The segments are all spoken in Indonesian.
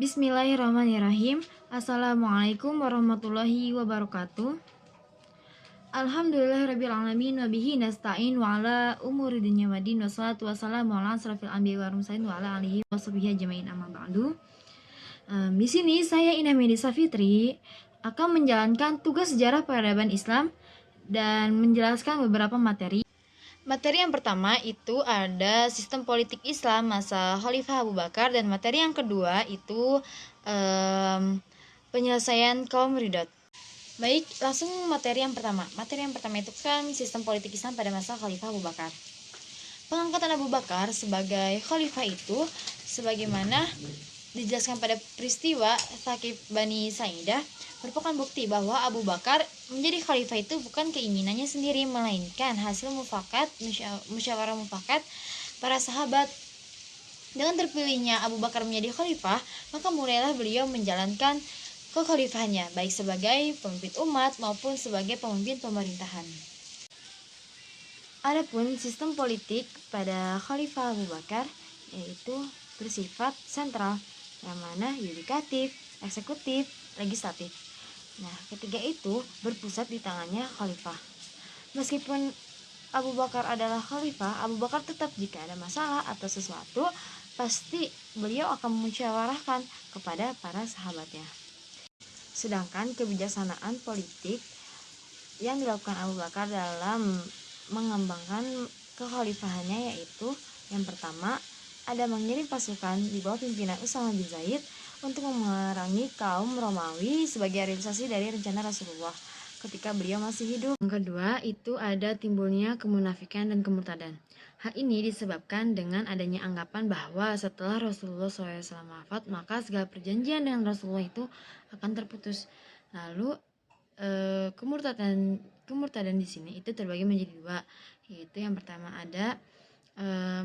Bismillahirrahmanirrahim. Assalamualaikum warahmatullahi wabarakatuh. Alhamdulillahirrabbilalamin wa bihi nasta'in wa ala umuri dunya waddin wassalatu wassalamu ala asrafil anbiya'i wal mursalin wa ala alihi washabihi ajmain amma ba'du. Di sini saya Indah Melisa Fitri akan menjalankan tugas sejarah peradaban Islam dan menjelaskan beberapa materi. Materi yang pertama itu ada sistem politik Islam masa Khalifah Abu Bakar, dan materi yang kedua itu penyelesaian kaum ridot. Baik, langsung materi yang pertama. Materi yang pertama itu kan sistem politik Islam pada masa Khalifah Abu Bakar. Pengangkatan Abu Bakar sebagai Khalifah itu sebagaimana dijelaskan pada peristiwa Thaqif Bani Sa'idah merupakan bukti bahwa Abu Bakar menjadi khalifah itu bukan keinginannya sendiri, melainkan hasil musyawarah mufakat para sahabat. Dengan terpilihnya Abu Bakar menjadi khalifah, maka mulailah beliau menjalankan kekhalifahannya, baik sebagai pemimpin umat maupun sebagai pemimpin pemerintahan. Adapun sistem politik pada Khalifah Abu Bakar yaitu bersifat sentral, yang mana yudikatif, eksekutif, legislatif. Nah, ketiga itu berpusat di tangannya khalifah. Meskipun Abu Bakar adalah khalifah, Abu Bakar tetap jika ada masalah atau sesuatu, pasti beliau akan memusyawarahkan kepada para sahabatnya. Sedangkan kebijaksanaan politik yang dilakukan Abu Bakar dalam mengembangkan kekhalifahannya yaitu yang pertama, ada mengirim pasukan di bawah pimpinan Usamah bin Zaid untuk memerangi kaum Romawi sebagai realisasi dari rencana Rasulullah ketika beliau masih hidup. Yang kedua itu ada timbulnya kemunafikan dan kemurtadan. Hal ini disebabkan dengan adanya anggapan bahwa setelah Rasulullah SAW wafat, maka segala perjanjian dengan Rasulullah itu akan terputus. Lalu kemurtadan di sini itu terbagi menjadi dua, yaitu yang pertama ada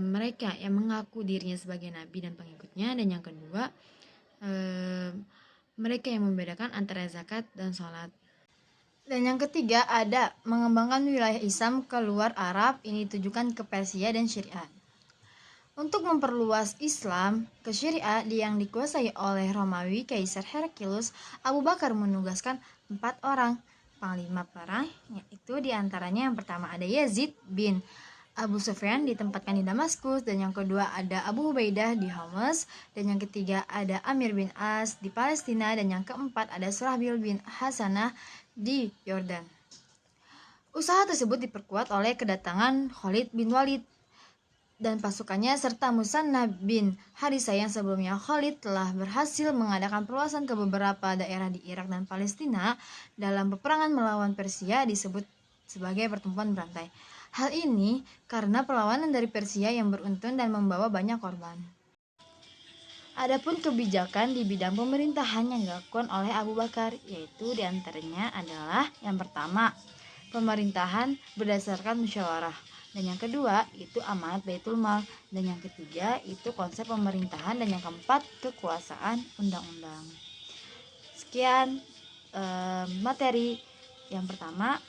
mereka yang mengaku dirinya sebagai nabi dan pengikutnya, dan yang kedua mereka yang membedakan antara zakat dan sholat. Dan yang ketiga ada mengembangkan wilayah Islam keluar Arab, ini ditujukan ke Persia dan Syria. Untuk memperluas Islam ke Syria yang dikuasai oleh Romawi Kaisar Heraklius, Abu Bakar menugaskan 4 orang panglima perang, yaitu diantaranya yang pertama ada Yazid bin Abu Sufyan ditempatkan di Damaskus, dan yang kedua ada Abu Ubaidah di Homs, dan yang ketiga ada Amir bin As di Palestina, dan yang keempat ada Surahbil bin Hasanah di Yordan. Usaha tersebut diperkuat oleh kedatangan Khalid bin Walid dan pasukannya serta Musanna bin Harithah yang sebelumnya Khalid telah berhasil mengadakan perluasan ke beberapa daerah di Irak dan Palestina dalam peperangan melawan Persia disebut sebagai pertempuran berantai. Hal ini karena perlawanan dari Persia yang beruntun dan membawa banyak korban. Adapun kebijakan di bidang pemerintahan yang dilakukan oleh Abu Bakar, yaitu diantaranya adalah yang pertama, pemerintahan berdasarkan musyawarah, dan yang kedua itu amanat Baitul Mal, dan yang ketiga itu konsep pemerintahan, dan yang keempat kekuasaan undang-undang. Sekian materi yang pertama.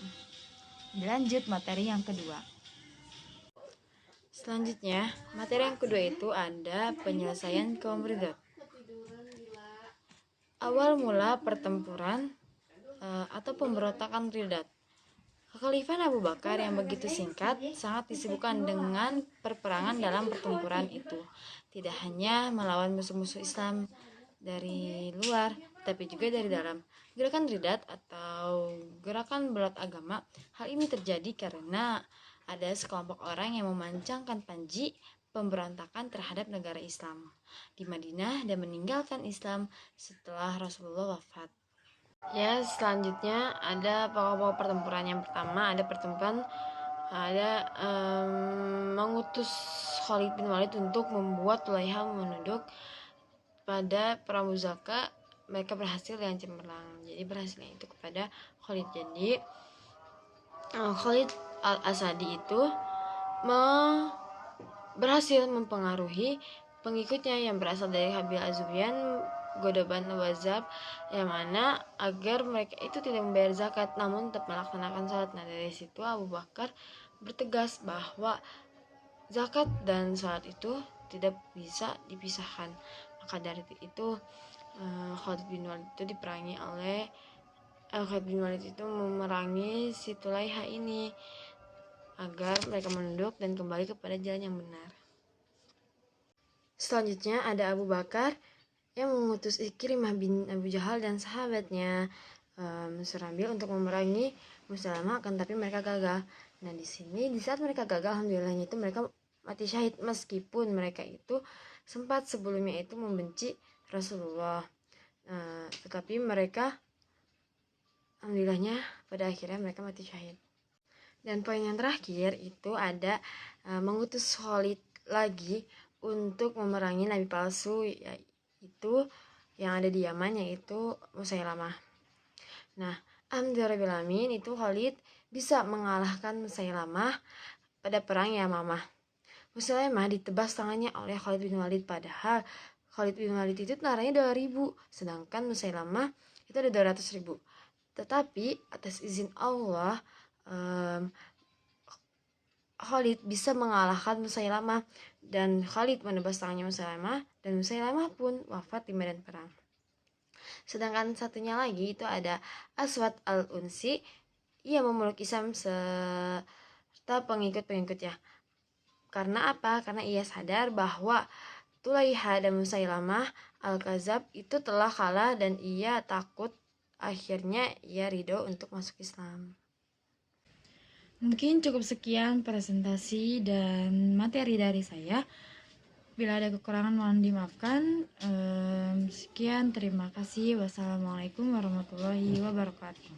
Dilanjut materi yang kedua. Selanjutnya, materi yang kedua itu ada penyelesaian kaum ridot. Awal mula pertempuran atau pemberontakan ridot. Kekhalifahan Abu Bakar yang begitu singkat sangat disibukkan dengan perperangan dalam pertempuran itu. Tidak hanya melawan musuh-musuh Islam dari luar, tapi juga dari dalam. Gerakan riddat atau gerakan belat agama, hal ini terjadi karena ada sekelompok orang yang memancangkan panji pemberontakan terhadap negara Islam di Madinah dan meninggalkan Islam setelah Rasulullah wafat. Ya, selanjutnya ada pokok-pokok pertempuran. Yang pertama ada mengutus Khalid bin Walid untuk membuat Tulaiha menunduk. Pada perang Muzaka mereka berhasil dengan cemerlang, jadi berhasilnya itu kepada Khalid. Jadi Khalid al-Asadi itu berhasil mempengaruhi pengikutnya yang berasal dari Qabil Az-Zubyan, Godoban Wazab, yang mana agar mereka itu tidak membayar zakat namun tetap melaksanakan salat. Nah, dari situ Abu Bakar bertegas bahwa zakat dan salat itu tidak bisa dipisahkan. Qadar itu Khalid bin Walid itu diperangi oleh Khalid bin Walid itu memerangi si Tulaiha ini agar mereka menunduk dan kembali kepada jalan yang benar. Selanjutnya ada Abu Bakar yang mengutus Ikrimah bin Abu Jahal dan sahabatnya Surabil untuk memerangi Musailamah, akan tapi mereka gagal. Nah di sini di saat mereka gagal, alhamdulillahnya itu mereka mati syahid, meskipun mereka itu sempat sebelumnya itu membenci Rasulullah. Tetapi mereka alhamdulillahnya pada akhirnya mereka mati syahid. Dan poin yang terakhir itu ada mengutus Khalid lagi untuk memerangi nabi palsu, yaitu yang ada di Yaman, yaitu Musailamah. Nah, alhamdulillahirrahmanirrahim itu Khalid bisa mengalahkan Musailamah pada perang Yamamah. Musailamah ditebas tangannya oleh Khalid bin Walid, padahal Khalid bin Walid itu tentaranya 2.000, sedangkan Musailamah itu ada 200.000. Tetapi atas izin Allah, Khalid bisa mengalahkan Musailamah, dan Khalid menebas tangannya Musailamah, dan Musailamah pun wafat di medan perang. Sedangkan satunya lagi itu ada Aswad al-Unsi. Ia memeluk Islam serta pengikut-pengikutnya. Karena apa? Karena ia sadar bahwa Tulaiha dan Musailamah al-Kazab itu telah kalah dan ia takut. Akhirnya ia ridho untuk masuk Islam. Mungkin cukup sekian presentasi dan materi dari saya. Bila ada kekurangan mohon dimaafkan. Sekian, terima kasih. Wassalamualaikum warahmatullahi wabarakatuh.